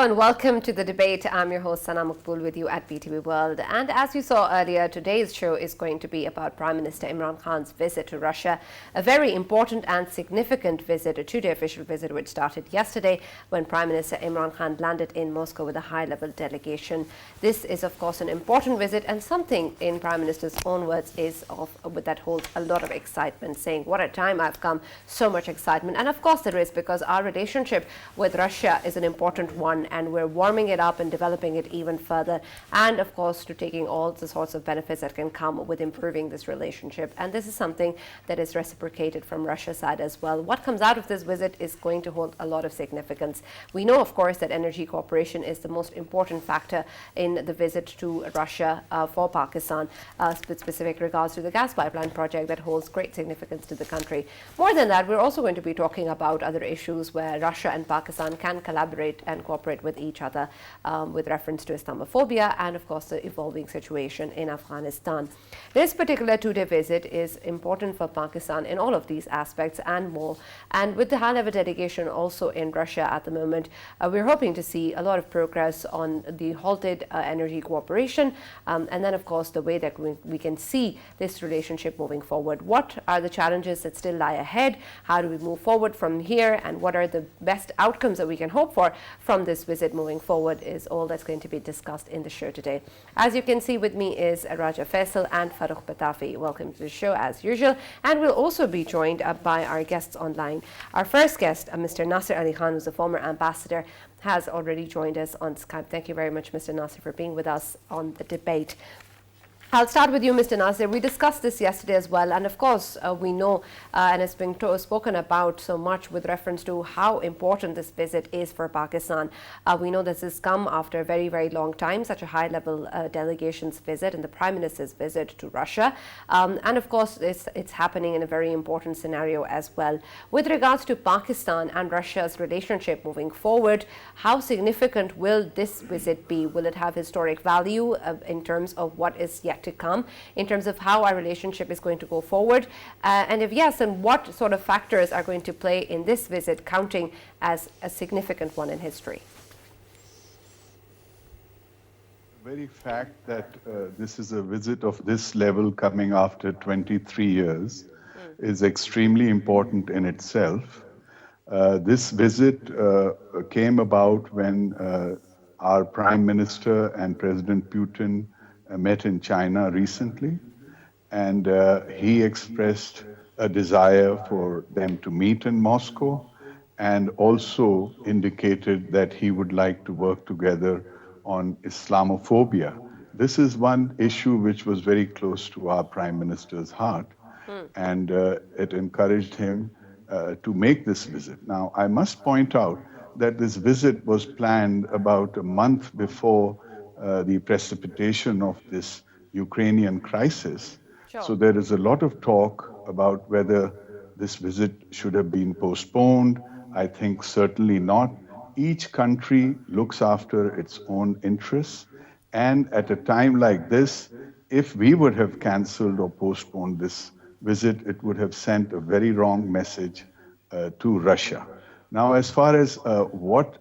Hello and welcome to the debate. I'm your host Sana Maqbool with you at PTV WORLD. And as you saw earlier, today's show is going to be about Prime Minister Imran Khan's visit to Russia, a very important and significant visit, a two-day official visit which started yesterday when Prime Minister Imran Khan landed in Moscow with a high-level delegation. This is, of course, an important visit and something, in Prime Minister's own words, that holds a lot of excitement, saying, what a time I've come, so much excitement. And of course there is, because our relationship with Russia is an important one, and we're warming it up and developing it even further, and of course to taking all the sorts of benefits that can come with improving this relationship. And this is something that is reciprocated from Russia's side as well. What comes out of this visit is going to hold a lot of significance. We know, of course, that energy cooperation is the most important factor in the visit to Russia for Pakistan, with specific regards to the gas pipeline project that holds great significance to the country. More than that, we're also going to be talking about other issues where Russia and Pakistan can collaborate and cooperate with each other, with reference to Islamophobia and, of course, the evolving situation in Afghanistan. This particular two-day visit is important for Pakistan in all of these aspects and more. And with the high-level delegation also in Russia at the moment, we're hoping to see a lot of progress on the halted energy cooperation, and then, of course, the way that we can see this relationship moving forward. What are the challenges that still lie ahead? How do we move forward from here? And what are the best outcomes that we can hope for from this visit moving forward is all that's going to be discussed in the show today. As you can see, with me is Raja Faisal and Farrukh Pitafi. Welcome to the show as usual. And we'll also be joined by our guests online. Our first guest, Mr. Nasser Ali Khan, who's a former ambassador, has already joined us on Skype. Thank you very much, Mr. Nasser, for being with us on the debate. I'll start with you, Mr. Nasser. We discussed this yesterday as well, and of course we know, and it's been spoken about so much with reference to how important this visit is for Pakistan. We know this has come after a very, very long time, such a high-level delegation's visit and the Prime Minister's visit to Russia. And of course, it's happening in a very important scenario as well. With regards to Pakistan and Russia's relationship moving forward, how significant will this visit be? Will it have historic value in terms of what is yet to come, in terms of how our relationship is going to go forward? And if yes, then what sort of factors are going to play in this visit, counting as a significant one in history? The very fact that this is a visit of this level coming after 23 years is extremely important in itself. This visit came about when our Prime Minister and President Putin met in China recently, and he expressed a desire for them to meet in Moscow, and also indicated that he would like to work together on Islamophobia. This is one issue which was very close to our Prime Minister's heart, and it encouraged him to make this visit. Now, I must point out that this visit was planned about a month before the precipitation of this Ukrainian crisis. Sure. So there is a lot of talk about whether this visit should have been postponed. I think certainly not. Each country looks after its own interests. And at a time like this, if we would have cancelled or postponed this visit, it would have sent a very wrong message to Russia. Now, as far as what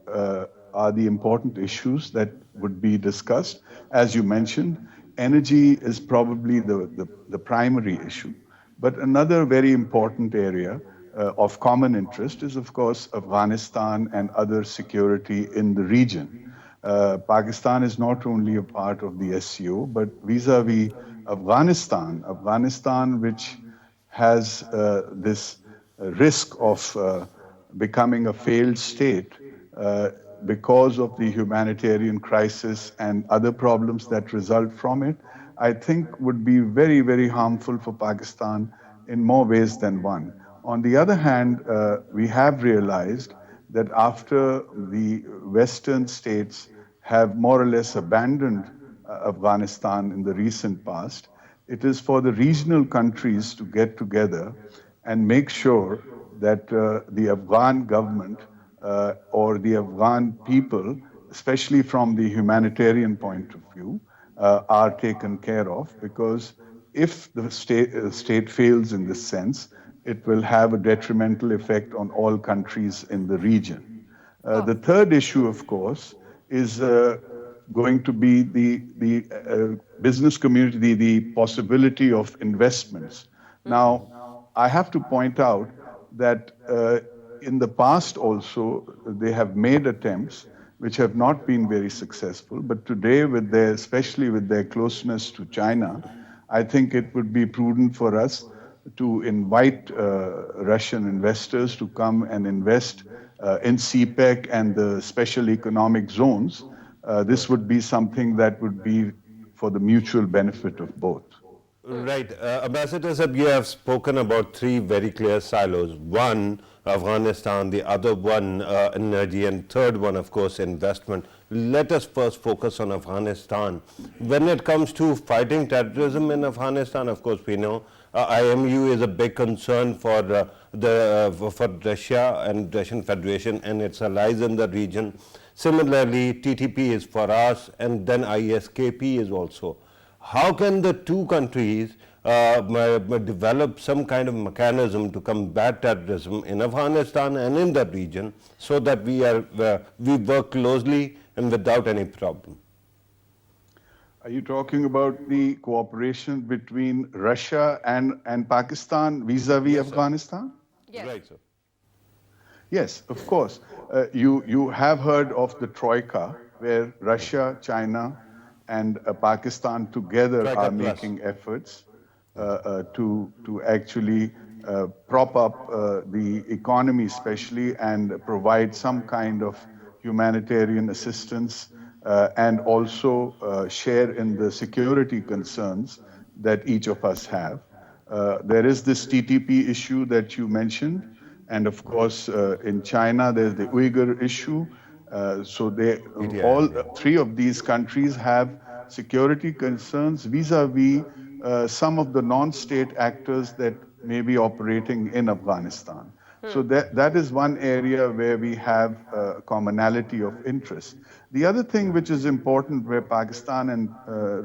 are the important issues that would be discussed, as you mentioned, energy is probably the primary issue. But another very important area of common interest is, of course, Afghanistan and other security in the region. Pakistan is not only a part of the SCO, but vis-a-vis Afghanistan, which has this risk of becoming a failed state because of the humanitarian crisis and other problems that result from it, I think would be very, very harmful for Pakistan in more ways than one. On the other hand, we have realized that after the Western states have more or less abandoned Afghanistan in the recent past, it is for the regional countries to get together and make sure that the Afghan government or the Afghan people, especially from the humanitarian point of view, are taken care of, because if the state fails in this sense, it will have a detrimental effect on all countries in the region. The third issue, of course, is going to be the business community, the possibility of investments. Now, I have to point out that in the past also, they have made attempts which have not been very successful. But today, especially with their closeness to China, I think it would be prudent for us to invite Russian investors to come and invest in CPEC and the special economic zones. This would be something that would be for the mutual benefit of both. Right. Ambassador Sahib, you have spoken about three very clear silos. One, Afghanistan, the other one, energy, and third one, of course, investment. Let us first focus on Afghanistan. When it comes to fighting terrorism in Afghanistan, of course, we know IMU is a big concern for Russia and Russian Federation and its allies in the region. Similarly, TTP is for us, and then ISKP is also. How can the two countries develop some kind of mechanism to combat terrorism in Afghanistan and in the region so that we work closely and without any problem? Are you talking about the cooperation between Russia and Pakistan vis-a-vis Afghanistan? Yes. Right, sir. Yes, of course. You have heard of the Troika, where Russia, China, and Pakistan together are making efforts to actually prop up the economy especially and provide some kind of humanitarian assistance and also share in the security concerns that each of us have. There is this TTP issue that you mentioned, and of course in China there's the Uyghur issue. So all three of these countries have security concerns vis-a-vis some of the non-state actors that may be operating in Afghanistan. So that is one area where we have a commonality of interest. The other thing which is important where Pakistan and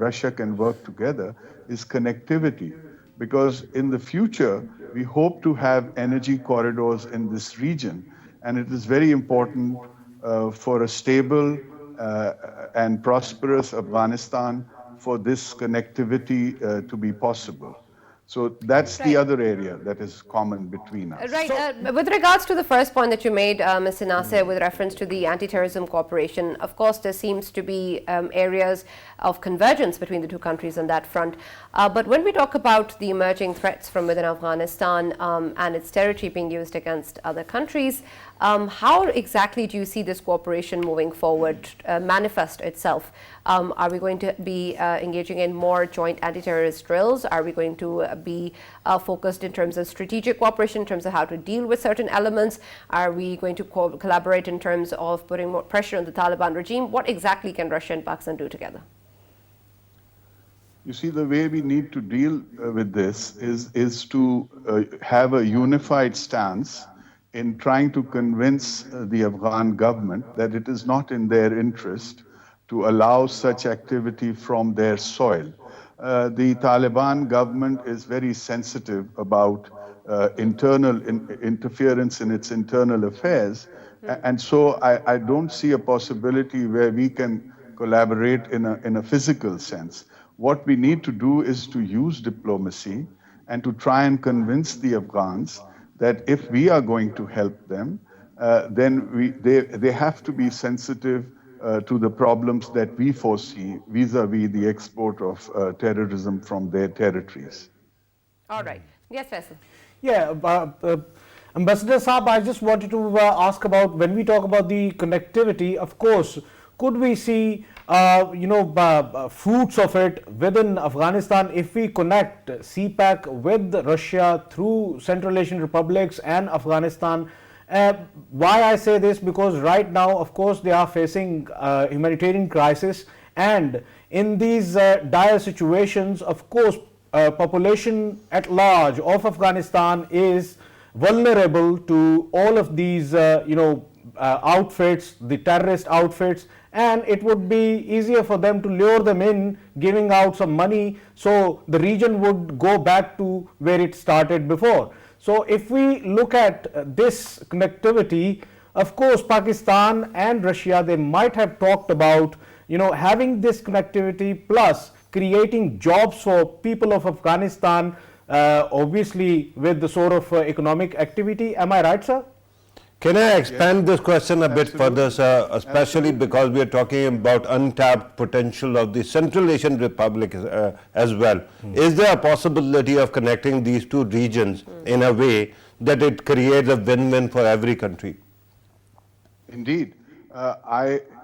Russia can work together is connectivity. Because in the future, we hope to have energy corridors in this region. And it is very important for a stable and prosperous Afghanistan for this connectivity to be possible. So that's the other area that is common between us. Right. With regards to the first point that you made, Mr. Nasser, with reference to the Antiterrorism Cooperation, of course, there seems to be areas of convergence between the two countries on that front. But when we talk about the emerging threats from within Afghanistan and its territory being used against other countries, how exactly do you see this cooperation moving forward manifest itself? Are we going to be engaging in more joint anti-terrorist drills? Are we going to be focused in terms of strategic cooperation, in terms of how to deal with certain elements? Are we going to collaborate in terms of putting more pressure on the Taliban regime? What exactly can Russia and Pakistan do together? You see, the way we need to deal with this is to have a unified stance in trying to convince the Afghan government that it is not in their interest to allow such activity from their soil. The Taliban government is very sensitive about internal interference in its internal affairs. And so I don't see a possibility where we can collaborate in a physical sense. What we need to do is to use diplomacy and to try and convince the Afghans that if we are going to help them, then they have to be sensitive to the problems that we foresee vis-a-vis the export of terrorism from their territories. All right. Yes, Faisal. Yeah, Ambassador Saab, I just wanted to ask about, when we talk about the connectivity, of course, could we see fruits of it within Afghanistan if we connect CPEC with Russia through Central Asian republics and Afghanistan? Why I say this, because right now, of course, they are facing humanitarian crisis, and in these dire situations, of course, population at large of Afghanistan is vulnerable to all of these outfits, the terrorist outfits, and it would be easier for them to lure them in, giving out some money, so the region would go back to where it started before. So if we look at this connectivity, of course, Pakistan and Russia, they might have talked about, having this connectivity plus creating jobs for people of Afghanistan, obviously with the sort of economic activity. Am I right, sir? Can I expand this question a bit further, sir, especially because we are talking about untapped potential of the Central Asian Republic as well. Is there a possibility of connecting these two regions in a way that it creates a win-win for every country? Indeed.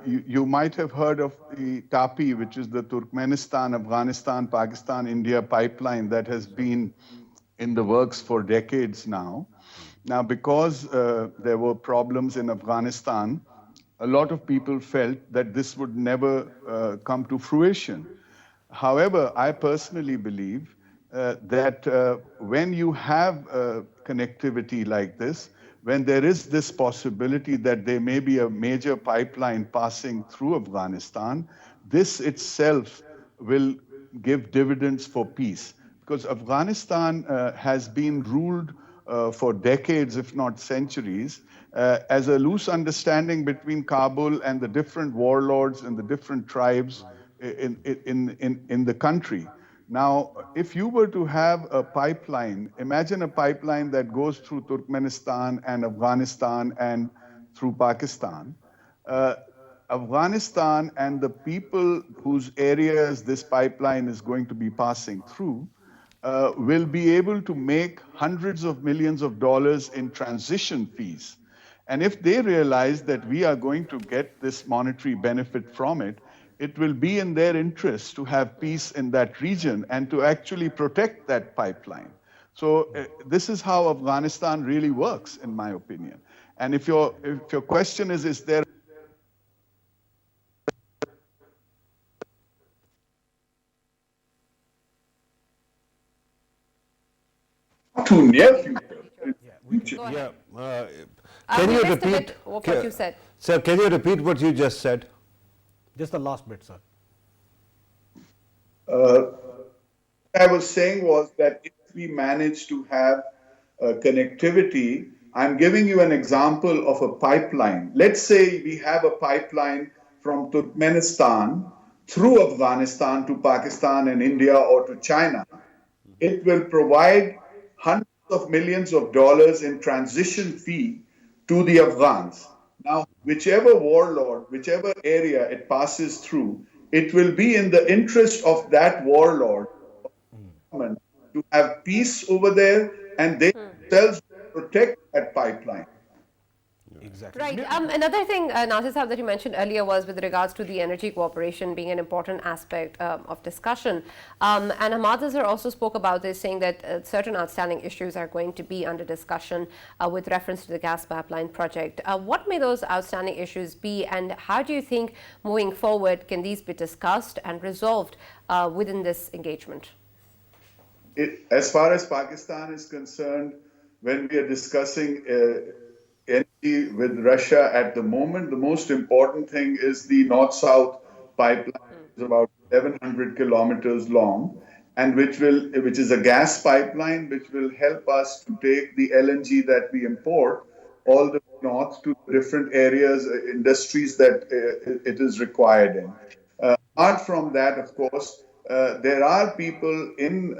You might have heard of the TAPI, which is the Turkmenistan, Afghanistan, Pakistan, India pipeline that has been in the works for decades now. Now, because there were problems in Afghanistan, a lot of people felt that this would never come to fruition. However, I personally believe that when you have connectivity like this, when there is this possibility that there may be a major pipeline passing through Afghanistan, this itself will give dividends for peace. Because Afghanistan has been ruled for decades, if not centuries, as a loose understanding between Kabul and the different warlords and the different tribes in the country. Now, if you were to have a pipeline, imagine a pipeline that goes through Turkmenistan and Afghanistan and through Pakistan. Afghanistan and the people whose areas this pipeline is going to be passing through will be able to make hundreds of millions of dollars in transition fees. And if they realize that we are going to get this monetary benefit from it, it will be in their interest to have peace in that region and to actually protect that pipeline. So this is how Afghanistan really works, in my opinion. And if your question is there too near future? Can you missed a repeat bit of what you said? Sir, can you repeat what you just said? Just the last bit, sir. I was saying was that if we manage to have connectivity, I'm giving you an example of a pipeline. Let's say we have a pipeline from Turkmenistan through Afghanistan to Pakistan and India or to China. It will provide hundreds of millions of dollars in transition fee to the Afghans. Now, whichever warlord, whichever area it passes through, it will be in the interest of that warlord to have peace over there, and they themselves protect that pipeline. Exactly. Right. Another thing, Nasir Sahab, that you mentioned earlier was with regards to the energy cooperation being an important aspect of discussion. And Ahmad Azhar also spoke about this, saying that certain outstanding issues are going to be under discussion with reference to the gas pipeline project. What may those outstanding issues be, and how do you think moving forward can these be discussed and resolved within this engagement? As far as Pakistan is concerned, when we are discussing energy with Russia at the moment, the most important thing is the north-south pipeline, which is about 1,100 kilometers long, and which is a gas pipeline, which will help us to take the LNG that we import all the way north to different areas, industries that it is required in. Apart from that, of course, there are people in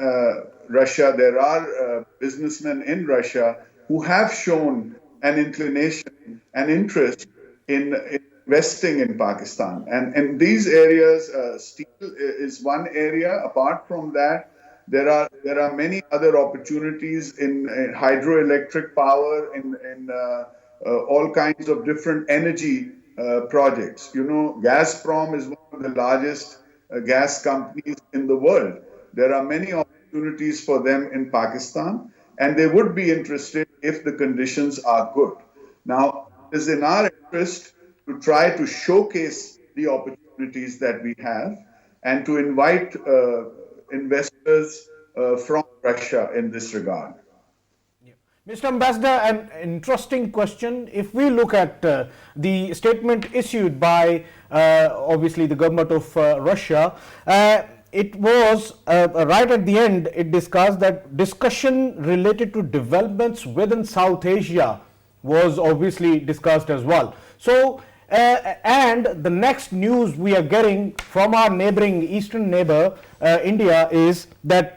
Russia, there are businessmen in Russia who have shown an inclination, an interest in investing in Pakistan. And in these areas, steel is one area. Apart from that, there are many other opportunities in hydroelectric power, in all kinds of different energy projects. You know, Gazprom is one of the largest gas companies in the world. There are many opportunities for them in Pakistan, and they would be interested if the conditions are good. Now, it is in our interest to try to showcase the opportunities that we have and to invite investors from Russia in this regard. Mr. Ambassador, an interesting question. If we look at the statement issued by obviously the government of Russia, it was right at the end, it discussed that discussion related to developments within South Asia was obviously discussed as well. So, and the next news we are getting from our neighboring eastern neighbor, India, is that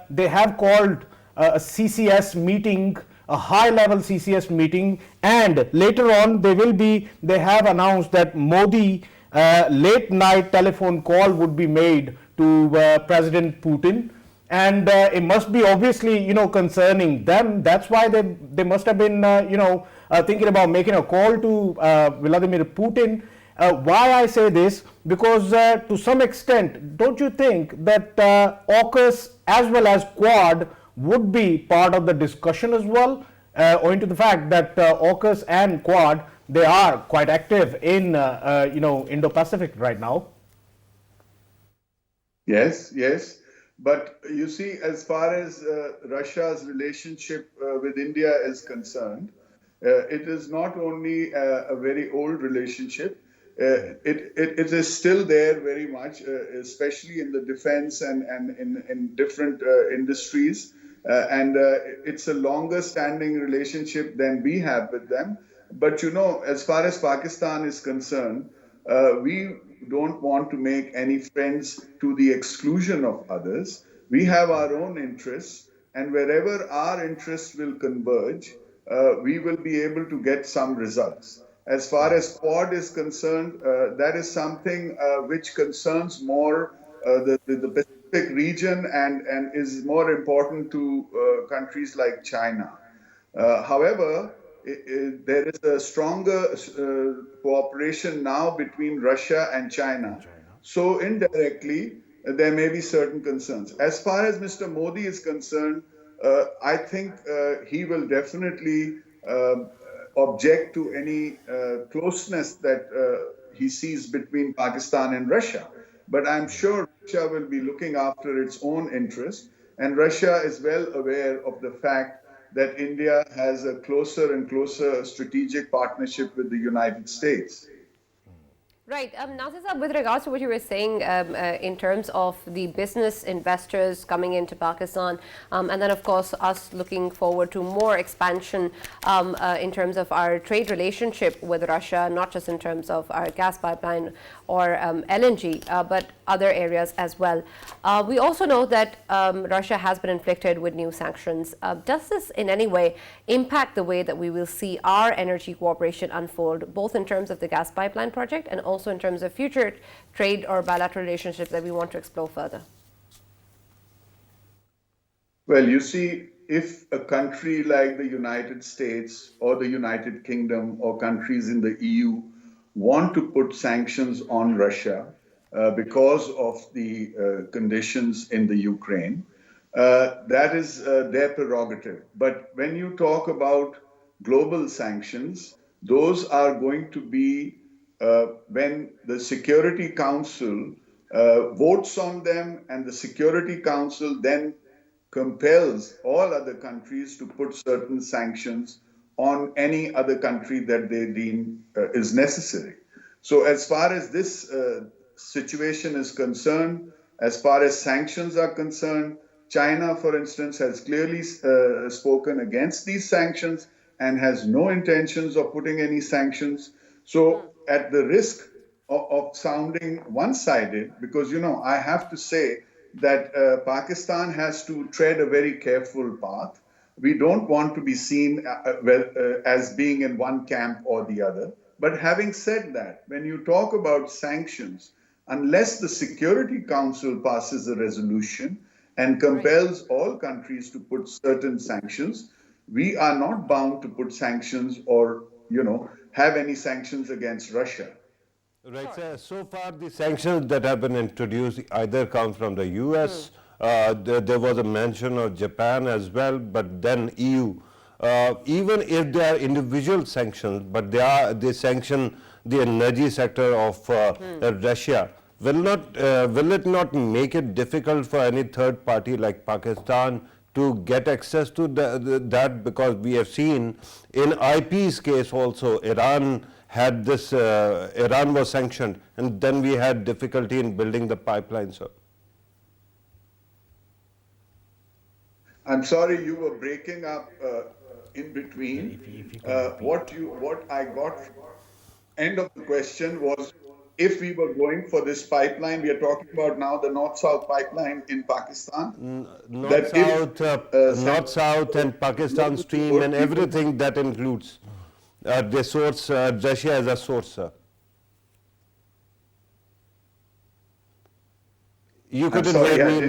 they have called a CCS meeting, a high-level CCS meeting, and later on they have announced that Modi late-night telephone call would be made to President Putin, and it must be obviously, concerning them. That's why they must have been, thinking about making a call to Vladimir Putin. Why I say this? Because to some extent, don't you think that AUKUS as well as Quad would be part of the discussion as well, owing to the fact that AUKUS and Quad, they are quite active in Indo-Pacific right now? Yes, yes. But you see, as far as Russia's relationship with India is concerned, it is not only a very old relationship, it is still there very much, especially in the defense and in different industries. And it's a longer standing relationship than we have with them. But as far as Pakistan is concerned, we don't want to make any friends to the exclusion of others. We have our own interests, and wherever our interests will converge, we will be able to get some results. As far as Quad is concerned, that is something which concerns more the Pacific region and is more important to countries like China. However, there is a stronger cooperation now between Russia and China. So indirectly, there may be certain concerns. As far as Mr. Modi is concerned, I think he will definitely object to any closeness that he sees between Pakistan and Russia. But I'm sure Russia will be looking after its own interests, and Russia is well aware of the fact that India has a closer and closer strategic partnership with the United States. Right. Nasir Saab, with regards to what you were saying in terms of the business investors coming into Pakistan, and then, of course, us looking forward to more expansion in terms of our trade relationship with Russia, not just in terms of our gas pipeline or LNG, but other areas as well. We also know that Russia has been inflicted with new sanctions. Does this in any way impact the way that we will see our energy cooperation unfold, both in terms of the gas pipeline project and also in terms of future trade or bilateral relationships that we want to explore further? Well, you see, if a country like the United States or the United Kingdom or countries in the EU want to put sanctions on Russia because of the conditions in the Ukraine, that is their prerogative. But when you talk about global sanctions, those are going to be when the Security Council votes on them, and the Security Council then compels all other countries to put certain sanctions on any other country that they deem is necessary. So as far as this situation is concerned, as far as sanctions are concerned, China, for instance, has clearly spoken against these sanctions and has no intentions of putting any sanctions. So at the risk of sounding one-sided, because, I have to say that Pakistan has to tread a very careful path. We don't want to be seen as being in one camp or the other. But having said that, when you talk about sanctions, unless the Security Council passes a resolution and compels all countries to put certain sanctions, we are not bound to put sanctions or, have any sanctions against Russia. Right, sir. So far, the sanctions that have been introduced either come from the US, there was a mention of Japan as well, but then EU. Even if they are individual sanctions, but they sanction the energy sector of Russia, will it not make it difficult for any third party like Pakistan to get access to that? Because we have seen in IP's case also, Iran had this, Iran was sanctioned, and then we had difficulty in building the pipeline, sir. I'm sorry, you were breaking up in between. What I got end of the question was if we were going for this pipeline, we are talking about now the North-South pipeline in Pakistan. North-South and Pakistan stream and everything that includes the source, Russia as a source, sir. You couldn't hear me.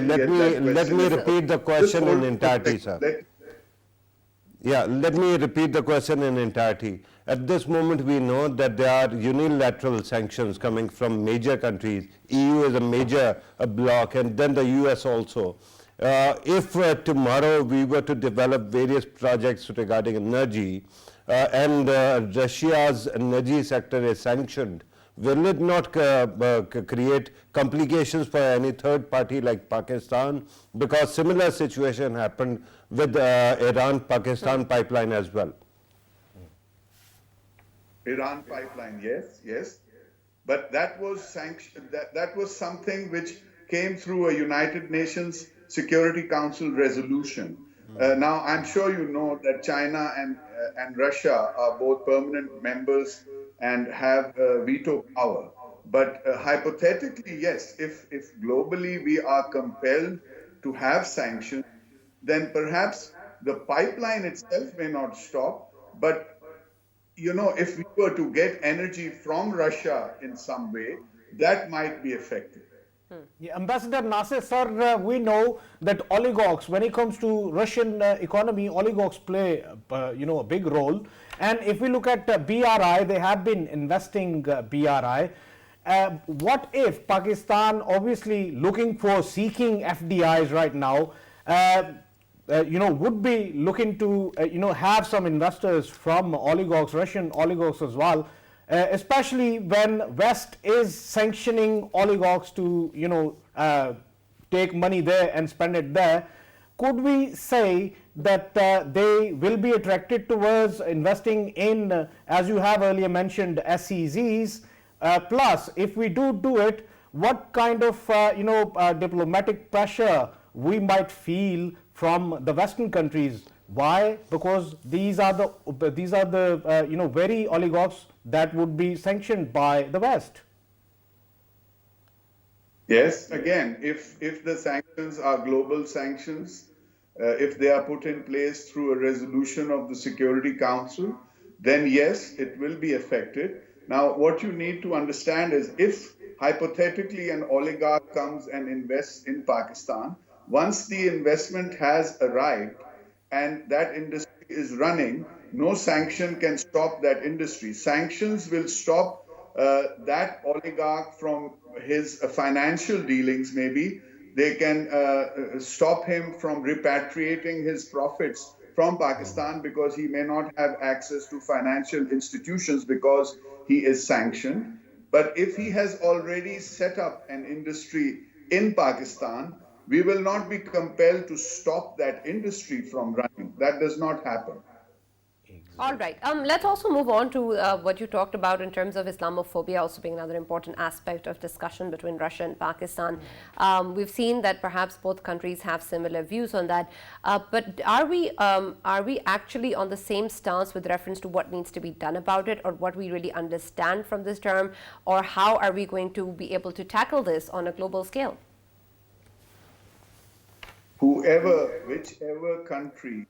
Let me repeat the question in entirety, sir. Yeah, let me repeat the question in entirety. At this moment, we know that there are unilateral sanctions coming from major countries. EU is a major bloc, and then the US also. If tomorrow we were to develop various projects regarding energy, and Russia's energy sector is sanctioned, will it not create complications for any third party like Pakistan? Because similar situation happened with Iran-Pakistan pipeline as well. Iran pipeline, yes. But that was that was something which came through a United Nations Security Council resolution. Now, I'm sure you know that China and Russia are both permanent members and have veto power. But hypothetically, yes, if globally we are compelled to have sanctions, then perhaps the pipeline itself may not stop. But, you know, if we were to get energy from Russia in some way, that might be affected. Yeah, Ambassador Nasir, sir, we know that oligarchs, when it comes to Russian economy, oligarchs play, a big role. And if we look at BRI, they have been investing BRI. What if Pakistan, obviously seeking FDIs right now, would be looking to, have some investors from oligarchs, Russian oligarchs as well, especially when West is sanctioning oligarchs to, take money there and spend it there. Could we say that they will be attracted towards investing in, as you have earlier mentioned, SEZs? Plus, if we do it, what kind of, diplomatic pressure we might feel from the Western countries? Why? Because these are the very oligarchs that would be sanctioned by the West. Yes, again, if the sanctions are global sanctions, if they are put in place through a resolution of the Security Council, then yes, it will be affected. Now, what you need to understand is if hypothetically an oligarch comes and invests in Pakistan, once the investment has arrived and that industry is running, no sanction can stop that industry. Sanctions will stop that oligarch from his financial dealings, maybe. They can stop him from repatriating his profits from Pakistan because he may not have access to financial institutions because he is sanctioned. But if he has already set up an industry in Pakistan, we will not be compelled to stop that industry from running. That does not happen. All right. Let's also move on to what you talked about in terms of Islamophobia also being another important aspect of discussion between Russia and Pakistan. We've seen that perhaps both countries have similar views on that. But are we actually on the same stance with reference to what needs to be done about it, or what we really understand from this term, or how are we going to be able to tackle this on a global scale? Whichever country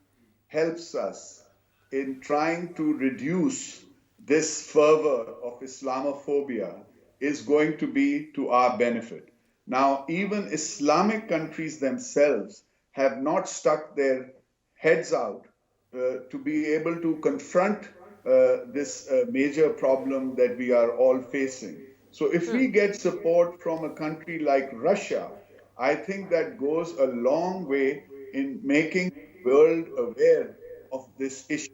helps us in trying to reduce this fervor of Islamophobia is going to be to our benefit. Now, even Islamic countries themselves have not stuck their heads out to be able to confront this major problem that we are all facing. So if we get support from a country like Russia, I think that goes a long way in making the world aware of this issue.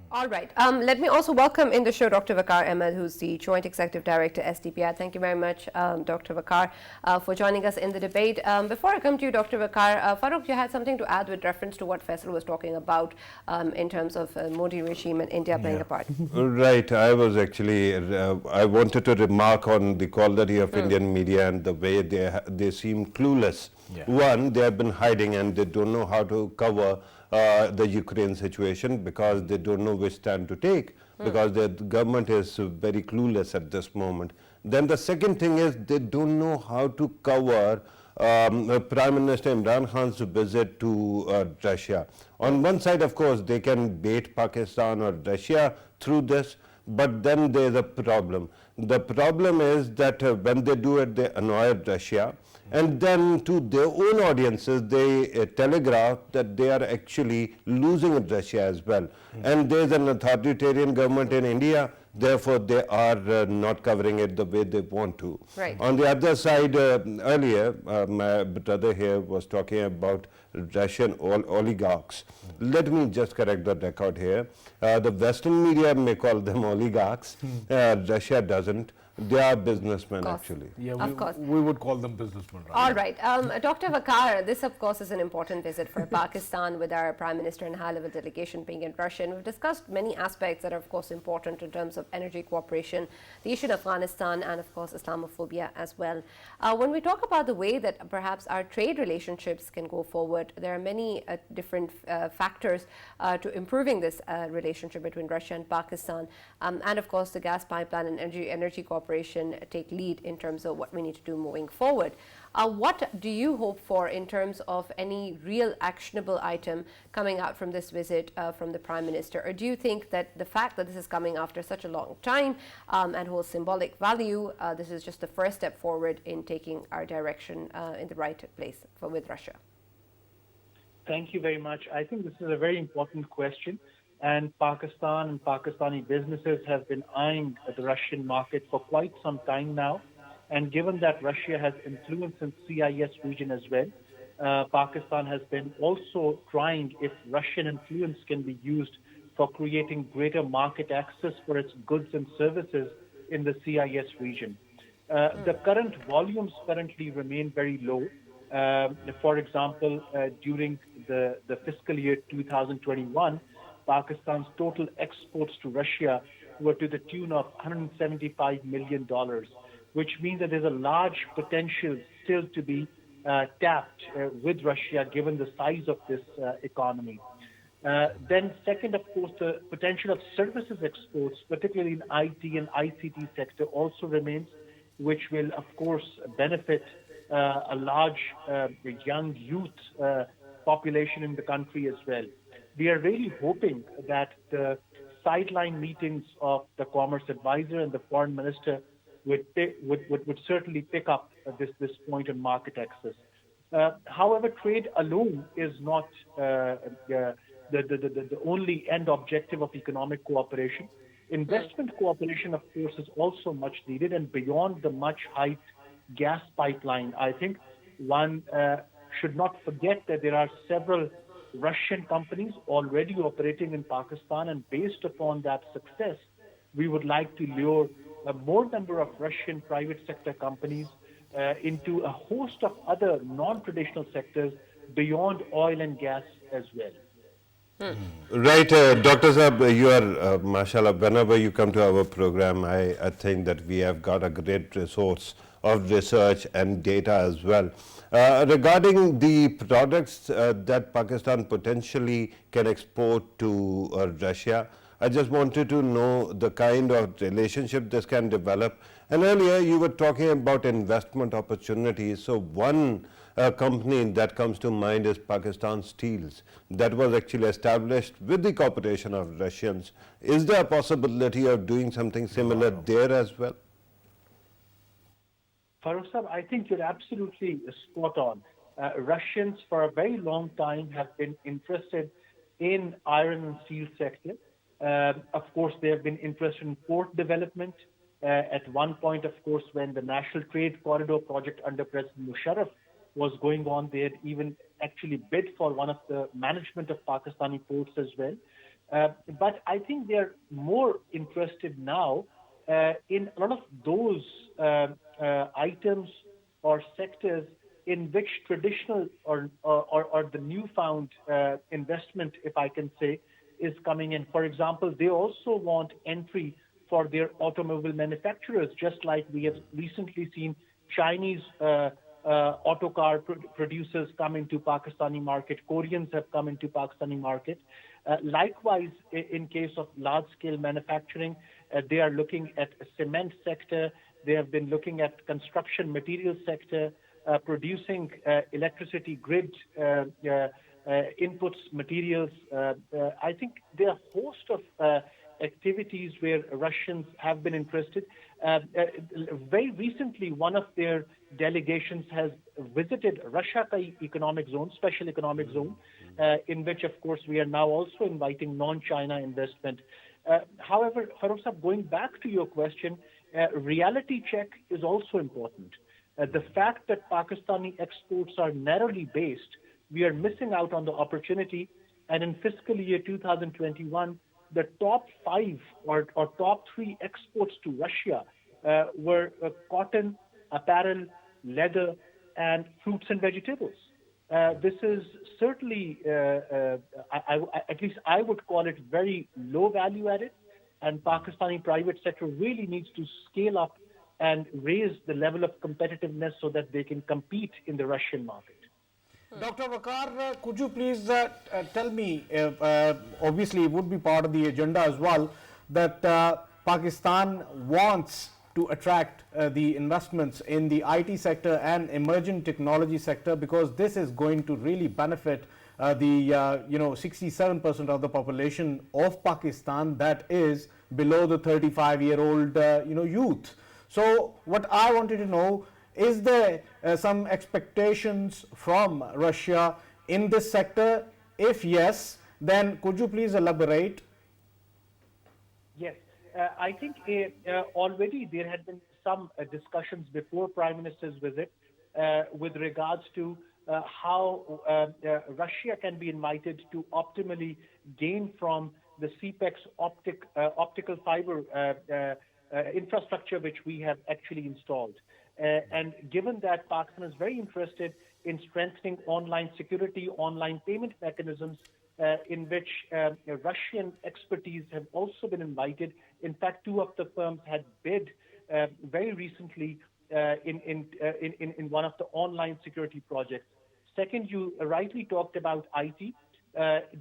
All right. Let me also welcome in the show Dr. Waqar Ahmed, who's the Joint Executive Director, SDPI. Thank you very much, Dr. Waqar, for joining us in the debate. Before I come to you, Dr. Waqar, Farrukh, you had something to add with reference to what Faisal was talking about in terms of Modi regime and India playing a part. Right. I was actually, I wanted to remark on the quality of Indian media and the way they seem clueless. Yeah. One, they have been hiding and they don't know how to cover the Ukraine situation because they don't know which stand to take, because the government is very clueless at this moment. Then the second thing is they don't know how to cover Prime Minister Imran Khan's visit to Russia. On one side, of course, they can bait Pakistan or Russia through this, but then there's a problem. The problem is that when they do it, they annoy Russia, and then to their own audiences, they telegraph that they are actually losing Russia as well. And there's an authoritarian government in India, therefore they are not covering it the way they want to. Right. On the other side, earlier, my brother here was talking about Russian oligarchs. Let me just correct the record here. The Western media may call them oligarchs. Russia doesn't. They are businessmen, actually. Yeah, Of course. we would call them businessmen. Right? All right. Dr. Waqar, this of course is an important visit for Pakistan with our Prime Minister and high-level delegation being in Russia. And we've discussed many aspects that are of course important in terms of energy cooperation, the issue of Afghanistan, and of course Islamophobia as well. When we talk about the way that perhaps our trade relationships can go forward, there are many different factors to improving this relationship between Russia and Pakistan. And of course the gas pipeline and energy cooperation take lead in terms of what we need to do moving forward. What do you hope for in terms of any real actionable item coming out from this visit from the Prime Minister? Or do you think that the fact that this is coming after such a long time and holds symbolic value, this is just the first step forward in taking our direction in the right place with Russia? Thank you very much. I think this is a very important question. And Pakistan and Pakistani businesses have been eyeing the Russian market for quite some time now. And given that Russia has influence in CIS region as well, Pakistan has been also trying if Russian influence can be used for creating greater market access for its goods and services in the CIS region. The current volumes currently remain very low. For example, during the fiscal year 2021, Pakistan's total exports to Russia were to the tune of $175 million, which means that there's a large potential still to be tapped with Russia, given the size of this economy. Then second, of course, the potential of services exports, particularly in IT and ICT sector, also remains, which will, of course, benefit a large young youth population in the country as well. We are really hoping that the sideline meetings of the Commerce Advisor and the Foreign Minister would certainly pick up this point on market access. However, trade alone is not the only end objective of economic cooperation. Investment cooperation, of course, is also much needed, and beyond the much hyped gas pipeline, I think one should not forget that there are several Russian companies already operating in Pakistan, and based upon that success, we would like to lure a more number of Russian private sector companies into a host of other non-traditional sectors beyond oil and gas as well. Right, Dr. Saab, you are, mashallah, whenever you come to our program, I think that we have got a great resource of research and data as well. Regarding the products that Pakistan potentially can export to Russia, I just wanted to know the kind of relationship this can develop. And earlier you were talking about investment opportunities. So one company that comes to mind is Pakistan Steels, that was actually established with the cooperation of Russians. Is there a possibility of doing something similar there as well? Farrukh Sahab, I think you're absolutely spot on. Russians for a very long time have been interested in iron and steel sector. Of course, they have been interested in port development. At one point, of course, when the National Trade Corridor project under President Musharraf was going on, they had even actually bid for one of the management of Pakistani ports as well. But I think they're more interested now in a lot of those items or sectors in which traditional or the newfound investment, if I can say, is coming in. For example, they also want entry for their automobile manufacturers, just like we have recently seen Chinese auto car producers come into Pakistani market. Koreans have come into Pakistani market. Likewise, in case of large-scale manufacturing, they are looking at a cement sector. They have been looking at construction materials sector, producing electricity grid inputs, materials. I think there are a host of activities where Russians have been interested. Very recently, one of their delegations has visited Russia economic zone, special economic zone, in which, of course, we are now also inviting non-China investment. However, Farrukh Sahab, going back to your question, reality check is also important. The fact that Pakistani exports are narrowly based, we are missing out on the opportunity. And in fiscal year 2021, the top 5 or top 3 exports to Russia were cotton, apparel, leather, and fruits and vegetables. This is certainly, at least I would call it very low value added, and Pakistani private sector really needs to scale up and raise the level of competitiveness so that they can compete in the Russian market. Dr. Waqar, could you please tell me, obviously it would be part of the agenda as well, that Pakistan wants to attract the investments in the IT sector and emerging technology sector, because this is going to really benefit the 67% of the population of Pakistan that is below the 35-year-old youth. So what I wanted to know, is there some expectations from Russia in this sector? If yes, then could you please elaborate? Yes, I think already there had been some discussions before Prime Minister's visit with regards to how Russia can be invited to optimally gain from the CPEC's optical fiber infrastructure which we have actually installed. And given that Pakistan is very interested in strengthening online security, online payment mechanisms, in which Russian expertise have also been invited. In fact, 2 of the firms had bid very recently in one of the online security projects. Second, you rightly talked about IT.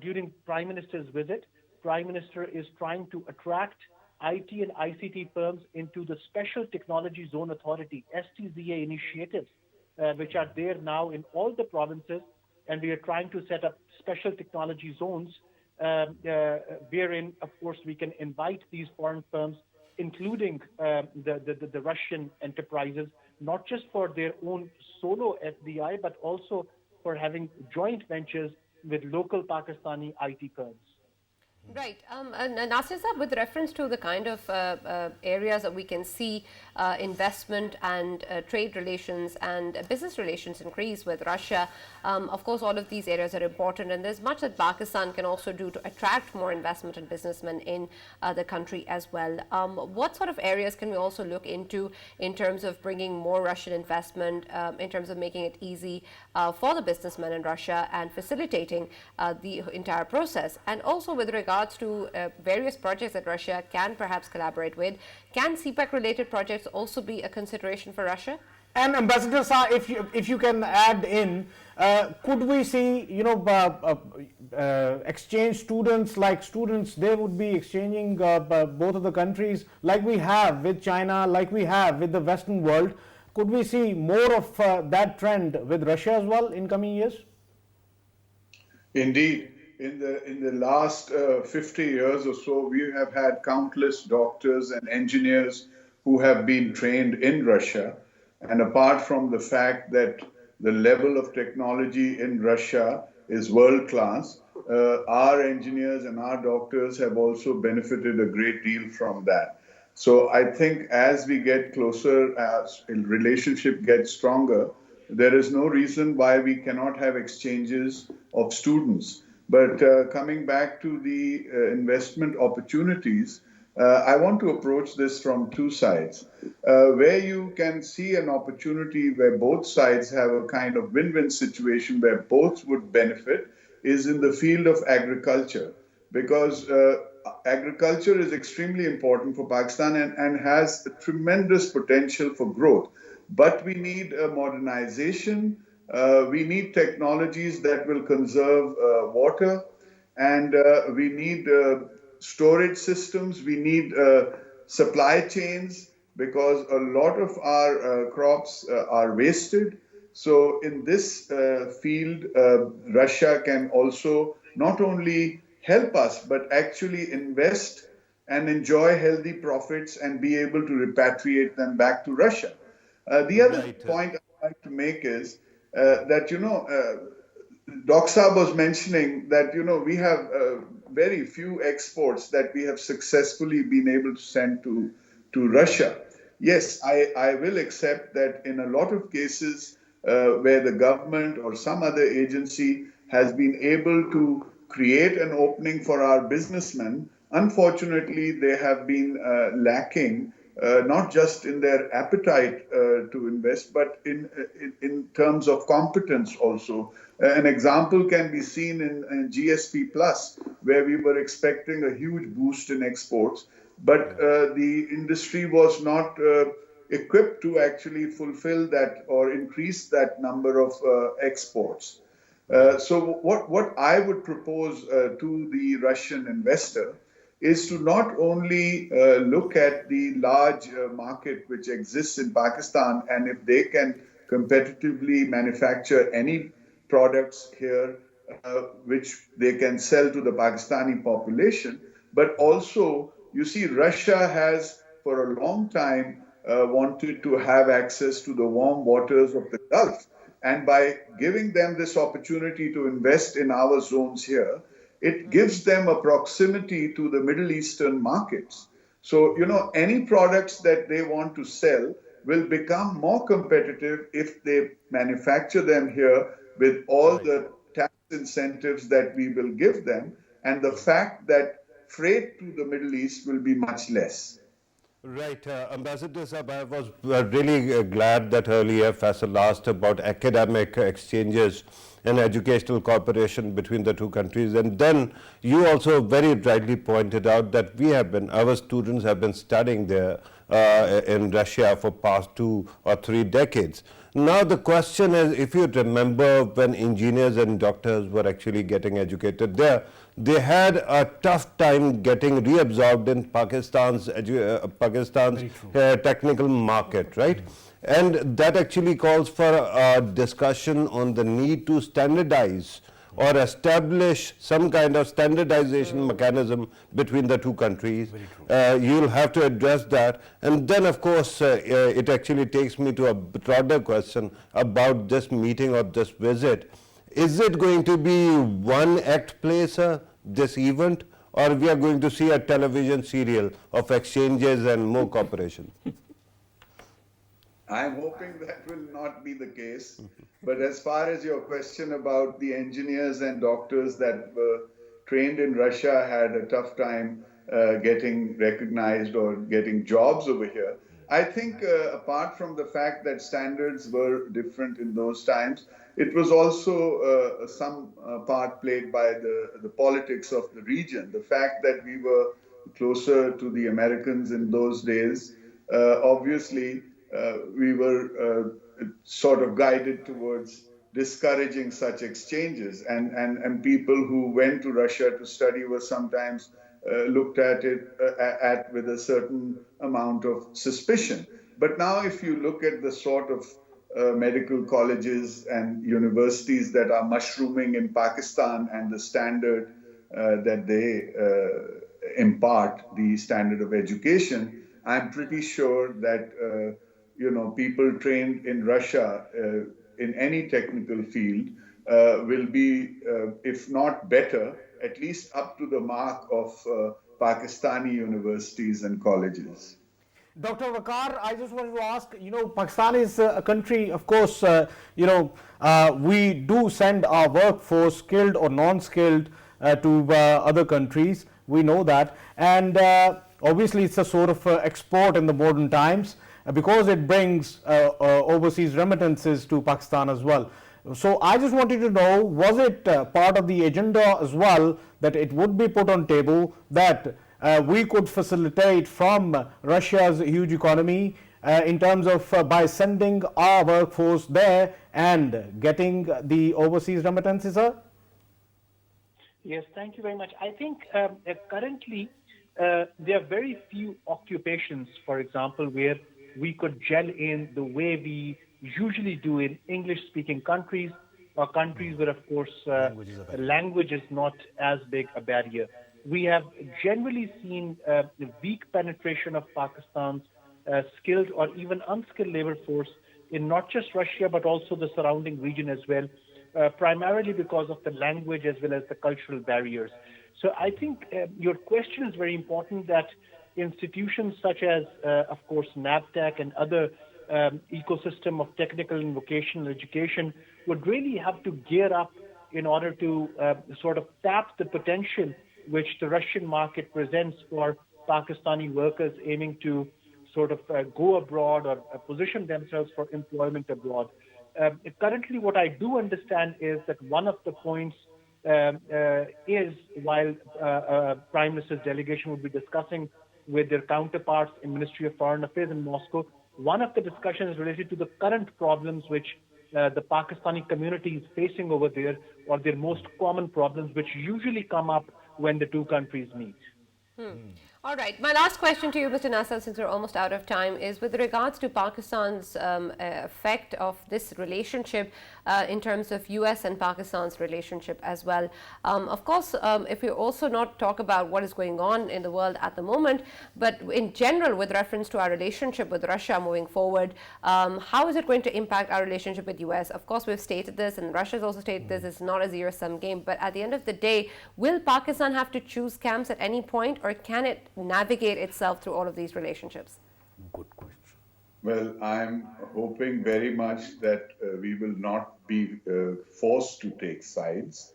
During Prime Minister's visit, Prime Minister is trying to attract IT and ICT firms into the Special Technology Zone Authority, STZA initiatives, which are there now in all the provinces, and we are trying to set up special technology zones wherein, of course, we can invite these foreign firms, including the Russian enterprises, not just for their own solo FDI, but also for having joint ventures with local Pakistani IT firms. Right. And Nasir Saab, with reference to the kind of areas that we can see investment and trade relations and business relations increase with Russia, of course, all of these areas are important, and there's much that Pakistan can also do to attract more investment and businessmen in the country as well. What sort of areas can we also look into in terms of bringing more Russian investment, in terms of making it easy for the businessmen in Russia and facilitating the entire process? And also with regard to various projects that Russia can perhaps collaborate with, can CPEC related projects also be a consideration for Russia? And Ambassador Shah, if you can add in, could we see exchange students, like students they would be exchanging both of the countries, like we have with China, like we have with the Western world? Could we see more of that trend with Russia as well in coming years? Indeed. In the last 50 years or so, we have had countless doctors and engineers who have been trained in Russia. And apart from the fact that the level of technology in Russia is world class, our engineers and our doctors have also benefited a great deal from that. So I think as we get closer, as the relationship gets stronger, there is no reason why we cannot have exchanges of students. But coming back to the investment opportunities, I want to approach this from 2 sides. Where you can see an opportunity where both sides have a kind of win-win situation where both would benefit is in the field of agriculture, because agriculture is extremely important for Pakistan and has a tremendous potential for growth. but we need modernization. We need technologies that will conserve water, and we need storage systems. We need supply chains, because a lot of our crops are wasted. So in this field, Russia can also not only help us, but actually invest and enjoy healthy profits and be able to repatriate them back to Russia. The other point I'd like to make is that, Doc was mentioning that, we have very few exports that we have successfully been able to send to Russia. Yes, I will accept that in a lot of cases where the government or some other agency has been able to create an opening for our businessmen, unfortunately, they have been lacking, not just in their appetite to invest, but in terms of competence also. An example can be seen in GSP Plus, where we were expecting a huge boost in exports, but the industry was not equipped to actually fulfill that or increase that number of exports. So what I would propose to the Russian investor is to not only look at the large market which exists in Pakistan, and if they can competitively manufacture any products here which they can sell to the Pakistani population, but also, you see, Russia has for a long time wanted to have access to the warm waters of the Gulf. And by giving them this opportunity to invest in our zones here, it gives them a proximity to the Middle Eastern markets. So, any products that they want to sell will become more competitive if they manufacture them here with all the tax incentives that we will give them, and the fact that freight to the Middle East will be much less. Right, Ambassador Saab, I was really glad that earlier Faisal asked about academic exchanges and educational cooperation between the two countries, and then you also very rightly pointed out that our students have been studying there in Russia for past 2 or 3 decades. Now the question is, if you remember when engineers and doctors were actually getting educated there, they had a tough time getting reabsorbed in Pakistan's technical market, right? And that actually calls for a discussion on the need to standardize or establish some kind of standardization mechanism between the two countries. You'll have to address that. And then, of course, it actually takes me to a broader question about this meeting or this visit. Is it going to be one act play, sir, this event, or we are going to see a television serial of exchanges and more cooperation? I'm hoping that will not be the case. But as far as your question about the engineers and doctors that were trained in Russia had a tough time getting recognized or getting jobs over here, I think apart from the fact that standards were different in those times, it was also some part played by the politics of the region. The fact that we were closer to the Americans in those days, obviously, we were sort of guided towards discouraging such exchanges, and people who went to Russia to study were sometimes looked at it with a certain amount of suspicion. But now if you look at the sort of medical colleges and universities that are mushrooming in Pakistan and the standard that they impart, the standard of education, I'm pretty sure that people trained in Russia in any technical field will be, if not better, at least up to the mark of Pakistani universities and colleges. Dr. Waqar, I just wanted to ask, Pakistan is a country, of course, we do send our workforce, skilled or non-skilled, to other countries. We know that. And obviously, it's a sort of export in the modern times because it brings overseas remittances to Pakistan as well. So I just wanted to know, was it part of the agenda as well that it would be put on table that we could facilitate from Russia's huge economy in terms of by sending our workforce there and getting the overseas remittances, sir? Yes, thank you very much. I think currently there are very few occupations, for example, where we could gel in the way we usually do in English-speaking countries or countries where, of course, language is not as big a barrier. We have generally seen the weak penetration of Pakistan's skilled or even unskilled labor force in not just Russia, but also the surrounding region as well, primarily because of the language as well as the cultural barriers. So I think your question is very important, that institutions such as, of course, NABTEC and other ecosystem of technical and vocational education would really have to gear up in order to sort of tap the potential which the Russian market presents for Pakistani workers aiming to sort of go abroad or position themselves for employment abroad. Currently, what I do understand is that one of the points is, while Prime Minister's delegation will be discussing with their counterparts in Ministry of Foreign Affairs in Moscow, one of the discussions is related to the current problems which the Pakistani community is facing over there, or their most common problems, which usually come up when the two countries meet. All right. My last question to you, Mr. Nasser, since we're almost out of time, is with regards to Pakistan's effect of this relationship in terms of US and Pakistan's relationship as well. Of course, if we also not talk about what is going on in the world at the moment, but in general with reference to our relationship with Russia moving forward, how is it going to impact our relationship with US? Of course, we've stated this, and Russia's also stated this, it's not a zero-sum game, but at the end of the day, will Pakistan have to choose camps at any point, or can it navigate itself through all of these relationships? Good question. Well, I'm hoping very much that we will not be forced to take sides.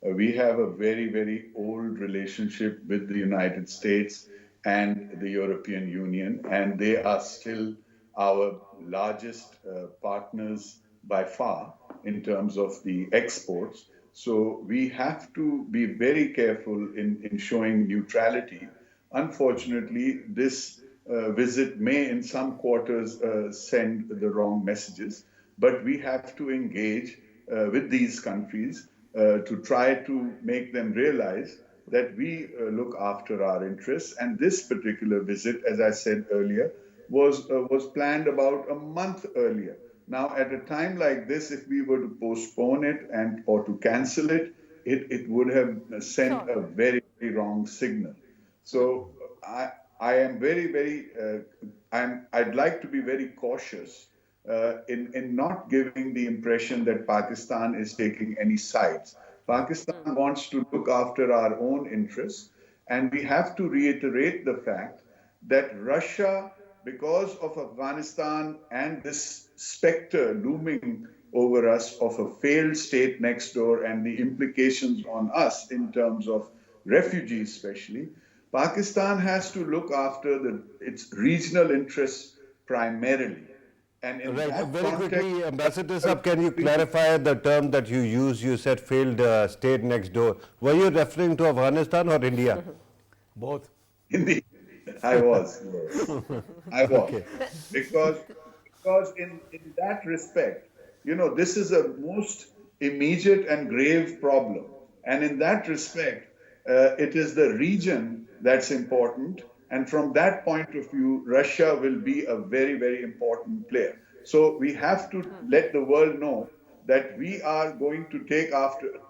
We have a very, very old relationship with the United States and the European Union, and they are still our largest partners by far in terms of the exports. So we have to be very careful in showing neutrality. Unfortunately, this visit may in some quarters send the wrong messages, but we have to engage with these countries to try to make them realize that we look after our interests. And this particular visit, as I said earlier, was planned about a month earlier. Now, at a time like this, if we were to postpone it or to cancel it, it would have sent a very, very wrong signal. So I am very, very, I'd like to be very cautious in not giving the impression that Pakistan is taking any sides. Pakistan wants to look after our own interests, and we have to reiterate the fact that Russia, because of Afghanistan and this specter looming over us of a failed state next door and the implications on us in terms of refugees especially, Pakistan has to look after its regional interests primarily. And in that very context, quickly, Ambassador Saab, can you clarify the term that you used? You said failed state next door. Were you referring to Afghanistan or India? Both. Indeed, I was. I was. Okay. Because in that respect, this is a most immediate and grave problem. And in that respect, it is the region that's important. And from that point of view, Russia will be a very, very important player. So we have to let the world know that we are going to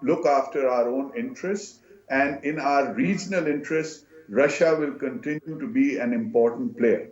look after our own interests. And in our regional interests, Russia will continue to be an important player.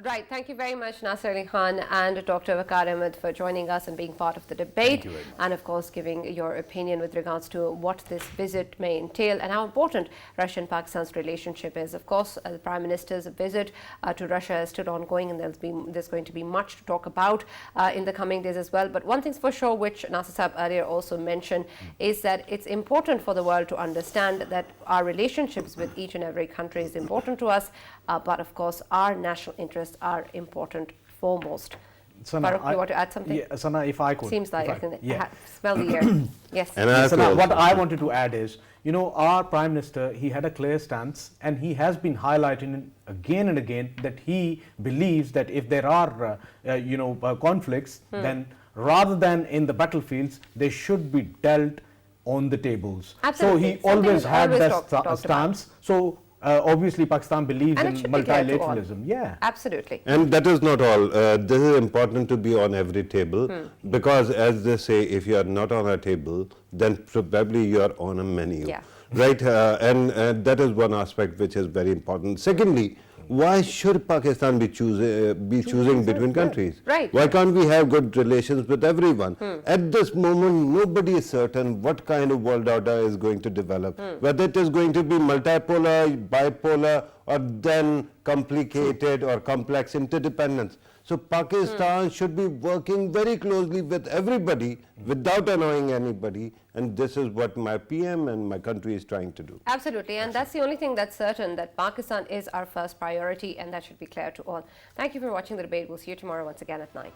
Right. Thank you very much, Nasser Ali Khan and Dr. Waqar Ahmed, for joining us and being part of the debate. And of course, giving your opinion with regards to what this visit may entail and how important Russia and Pakistan's relationship is. Of course, the Prime Minister's visit to Russia is still ongoing, and there's going to be much to talk about in the coming days as well. But one thing's for sure, which Nasser Saab earlier also mentioned, is that it's important for the world to understand that our relationships with each and every country is important to us, but of course, our national interests are important foremost. Sana, Farrukh, you want to add something? Yeah, Sana, if I could. Seems like if I can yeah. smell the air. Yes. And I have to Sana, what also- I wanted to add is, you know, our Prime Minister, he had a clear stance, and he has been highlighting again and again that he believes that if there are, conflicts, then rather than in the battlefields, they should be dealt on the tables. Absolutely. So he Something always we've had always that talked about. stance. So obviously Pakistan believes And it in should be clear to all. multilateralism. Yeah. Absolutely. And that is not all. This is important to be on every table because, as they say, if you are not on a table, then probably you are on a menu. Yeah. Right? And that is one aspect which is very important. Secondly, why should Pakistan be choosing between countries? Right. Why can't we have good relations with everyone? At this moment, nobody is certain what kind of world order is going to develop. Whether it is going to be multipolar, bipolar, or then complicated or complex interdependence. So Pakistan should be working very closely with everybody without annoying anybody, and this is what my PM and my country is trying to do. Absolutely, and that's the only thing that's certain, that Pakistan is our first priority, and that should be clear to all. Thank you for watching the debate. We'll see you tomorrow once again at 9.